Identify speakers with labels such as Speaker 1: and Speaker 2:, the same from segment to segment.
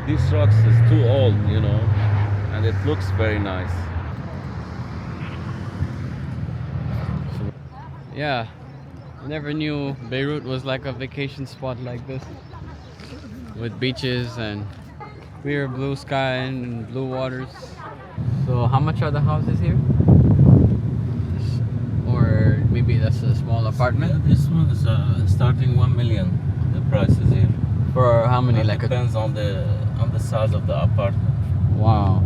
Speaker 1: This rocks is too old, you know, and it looks very nice.
Speaker 2: Yeah, I never knew Beirut was like a vacation spot like this, with beaches and clear blue sky and blue waters. So how much are the houses here? Or maybe that's a small apartment?
Speaker 1: Yeah, this one is starting 1 million. The price is here.
Speaker 2: For how many? Like
Speaker 1: depends on the size of the apartment.
Speaker 2: Wow,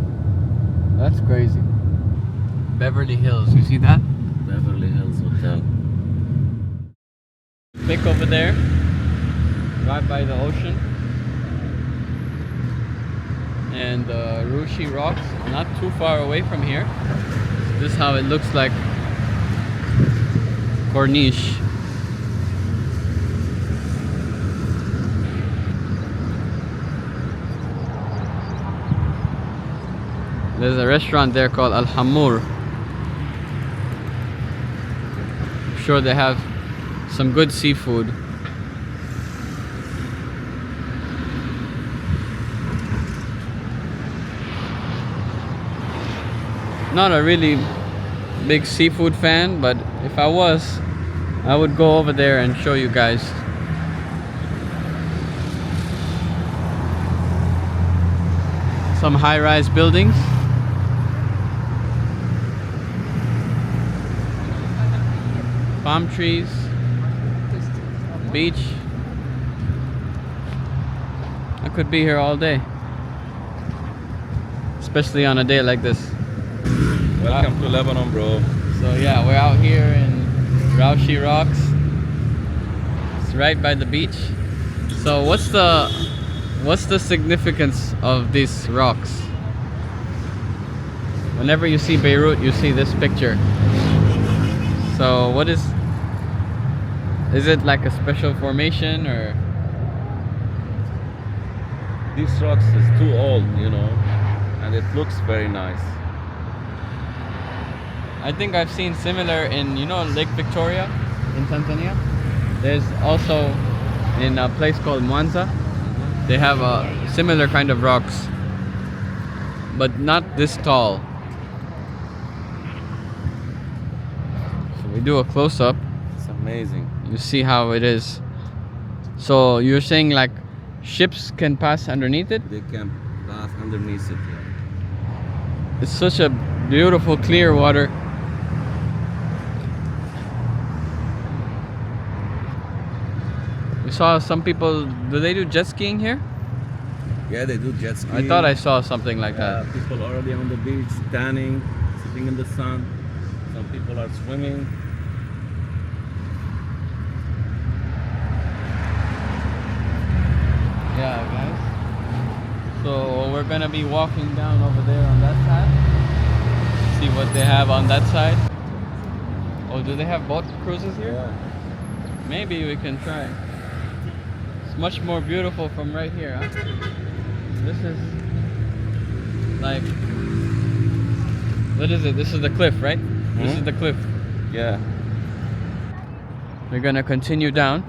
Speaker 2: that's crazy. Beverly Hills, you see that?
Speaker 1: Beverly Hills Hotel.
Speaker 2: Pick over there, right by the ocean. And Raouché Rocks, not too far away from here. This is how it looks like. Corniche. There's a restaurant there called Al Hammour. I'm sure they have some good seafood. Not a really big seafood fan, but if I was, I would go over there and show you guys. Some high-rise buildings. Palm trees. Beach. I could be here all day. Especially on a day like this.
Speaker 1: Welcome to Lebanon, bro.
Speaker 2: So yeah, we're out here in Raouché Rocks. It's right by the beach. So what's the significance of these rocks? Whenever you see Beirut, you see this picture. So what is it like a special formation or?
Speaker 1: This rocks is too old, you know, and it looks very nice.
Speaker 2: I think I've seen similar in, you know, Lake Victoria in Tanzania. There's also in a place called Mwanza. They have a similar kind of rocks, but not this tall. So we do a close-up.
Speaker 1: It's amazing.
Speaker 2: You see how it is. So you're saying like ships can pass underneath it?
Speaker 1: They can pass underneath it. Yeah.
Speaker 2: It's such a beautiful clear water. We saw some people, do they do jet skiing here?
Speaker 1: Yeah, they do jet skiing.
Speaker 2: I thought I saw something like that.
Speaker 1: People already on the beach, tanning, sitting in the sun. Some people are swimming.
Speaker 2: Yeah, guys. So we're gonna be walking down over there on that side. See what they have on that side. Oh, do they have boat cruises here?
Speaker 1: Yeah.
Speaker 2: Maybe we can try. It's much more beautiful from right here, huh? This is like, what is it? This is the cliff, right? This is the cliff.
Speaker 1: Yeah.
Speaker 2: We're gonna continue down.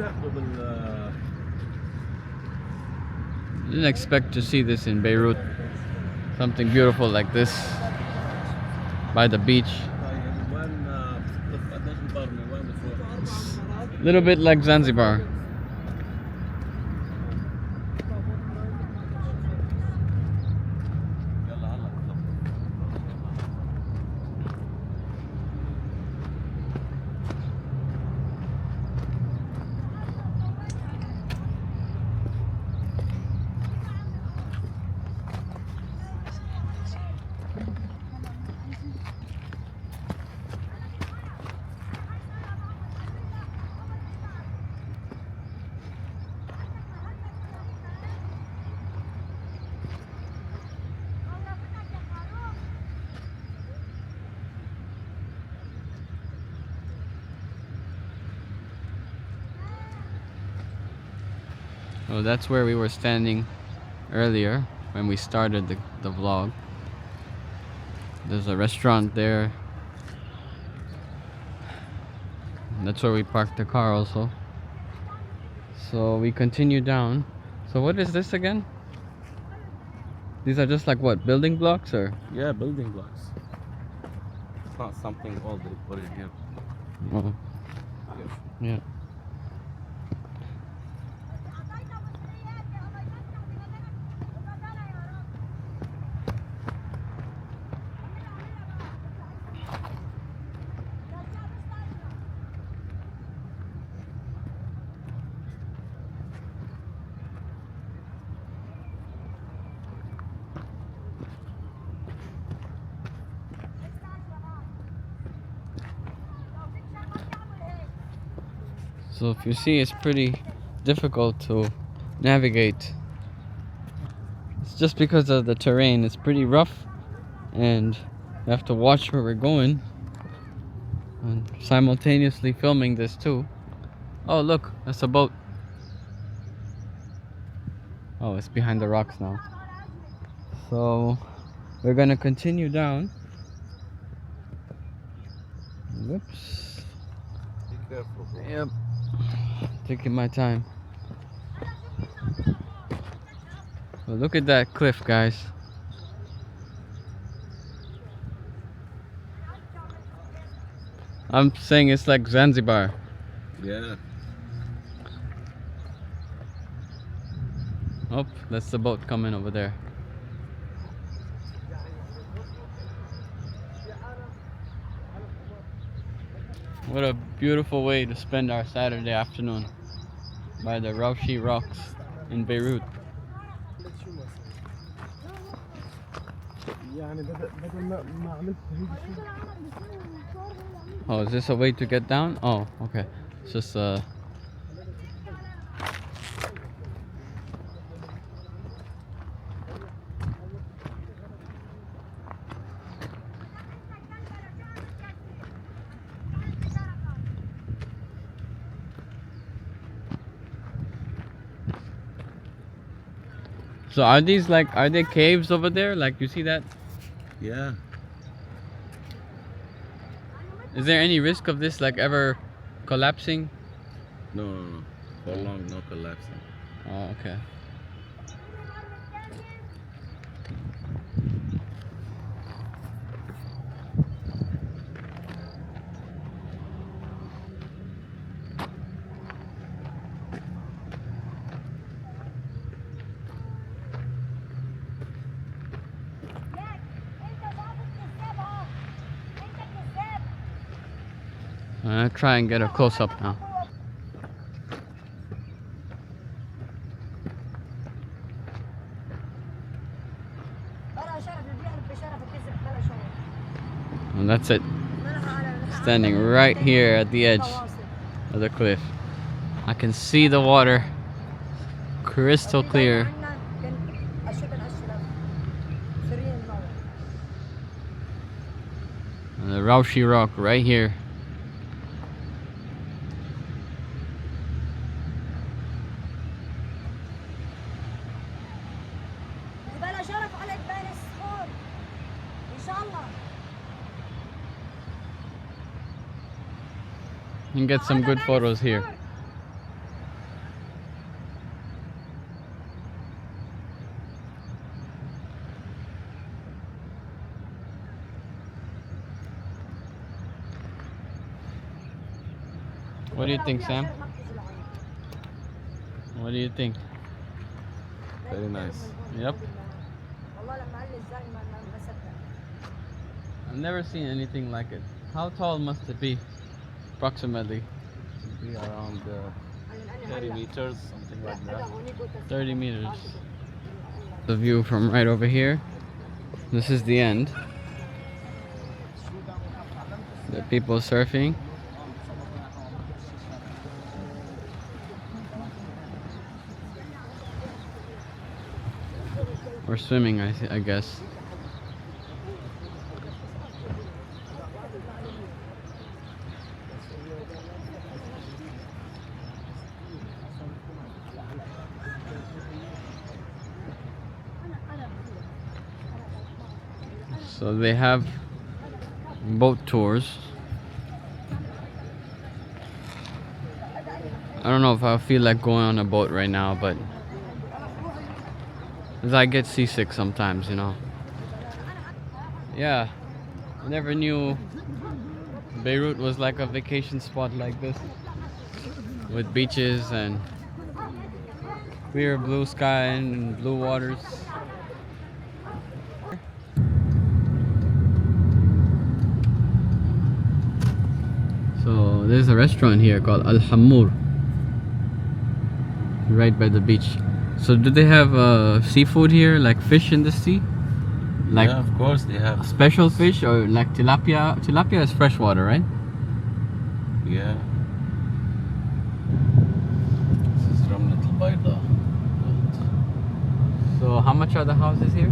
Speaker 2: Didn't expect to see this in Beirut. Something beautiful like this by the beach. A little bit like Zanzibar. Oh, that's where we were standing earlier when we started the vlog. There's a restaurant there. That's where we parked the car also. So we continue down. So what is this again? These are just like what, building blocks or?
Speaker 1: Yeah, building blocks. It's not something old they put in here.
Speaker 2: Oh. Yeah. So if you see, it's pretty difficult to navigate. It's just because of the terrain. It's pretty rough, and we have to watch where we're going and simultaneously filming this too. Oh look, that's a boat. Oh, it's behind the rocks now. So we're gonna continue down. Whoops.
Speaker 1: Be careful, bro.
Speaker 2: Yep. Taking my time. Well, look at that cliff, guys. I'm saying it's like Zanzibar.
Speaker 1: Yeah.
Speaker 2: Oh, that's the boat coming over there. What a beautiful way to spend our Saturday afternoon by the Raouché Rocks in Beirut. Oh, is this a way to get down? Oh, okay. It's just So are these like, are they caves over there? Like, you see that?
Speaker 1: Yeah.
Speaker 2: Is there any risk of this like ever collapsing?
Speaker 1: No. For long, no collapsing.
Speaker 2: Oh, okay. I'm gonna try and get a close up now. And that's it. Standing right here at the edge of the cliff. I can see the water crystal clear. And the Raouché Rock right here. You can get some good photos here. What do you think, Sam? What do you think?
Speaker 1: Very nice.
Speaker 2: Yep. I've never seen anything like it. How tall must it be? Approximately.
Speaker 1: Should be around 30 meters, something like that.
Speaker 2: 30 meters. The view from right over here. This is the end. The people surfing. Or swimming, I guess. So they have boat tours. I don't know if I feel like going on a boat right now, but 'Cause I get seasick sometimes, you know. Yeah, I never knew Beirut was like a vacation spot like this, with beaches and clear blue sky and blue waters. So there's a restaurant here called Al Hamour, right by the beach. So do they have seafood here, like fish in the sea? Like
Speaker 1: yeah, of course they have.
Speaker 2: special fish or like tilapia? Tilapia is freshwater, right?
Speaker 1: Yeah. This is from Little Baida.
Speaker 2: So how much are the houses here?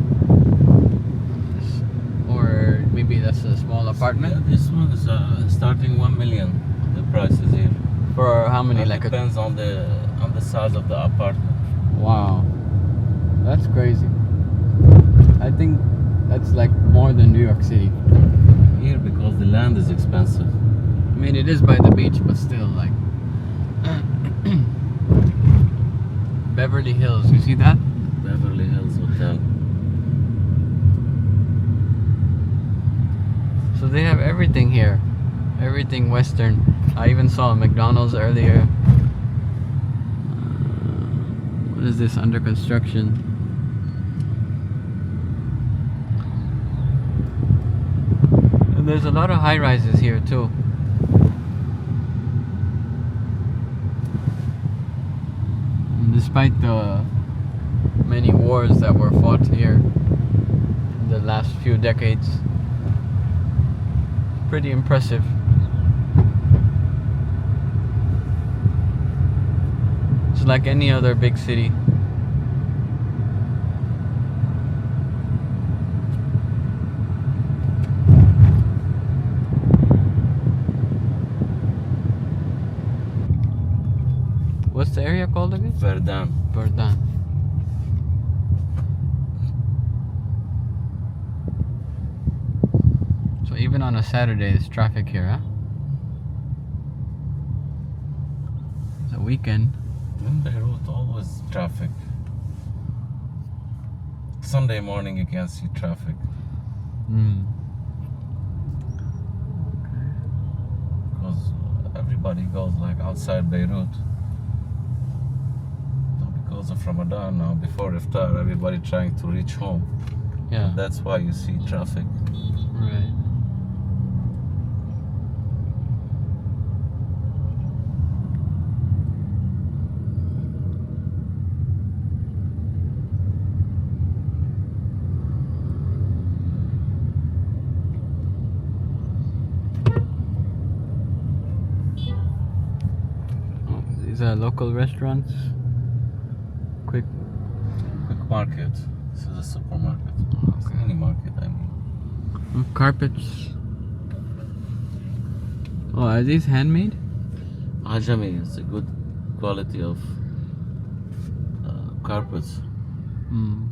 Speaker 2: Or maybe that's a small
Speaker 1: Yeah,
Speaker 2: apartment?
Speaker 1: this one is starting 1 million. The price is here.
Speaker 2: For how many?
Speaker 1: It
Speaker 2: Like a
Speaker 1: depends on the size of the apartment.
Speaker 2: wow, that's crazy. I think that's like more than New York City.
Speaker 1: Here because the land is expensive.
Speaker 2: I mean, it is by the beach, but still, like Beverly Hills. You see that?
Speaker 1: Beverly Hills Hotel.
Speaker 2: So they have everything here, everything Western. I even saw a McDonald's earlier. What is this under construction? And there's a lot of high rises here too. And despite the many wars that were fought here in the last few decades, pretty impressive. It's like any other big city. What's the area called again?
Speaker 1: Verdun.
Speaker 2: Verdun. So even on a Saturday, there's traffic here, huh? It's a weekend.
Speaker 1: In Beirut, always traffic. Sunday morning, you can see traffic. Because everybody goes like outside Beirut. Now because of Ramadan, now before iftar, everybody trying to reach home.
Speaker 2: Yeah.
Speaker 1: That's why you see traffic.
Speaker 2: Right. These are local restaurants. Quick.
Speaker 1: Quick market. This is a supermarket. It's
Speaker 2: Okay.
Speaker 1: mini market, I mean.
Speaker 2: Carpets. Oh, are these handmade?
Speaker 1: Ajami is a good quality of carpets.
Speaker 2: Hmm.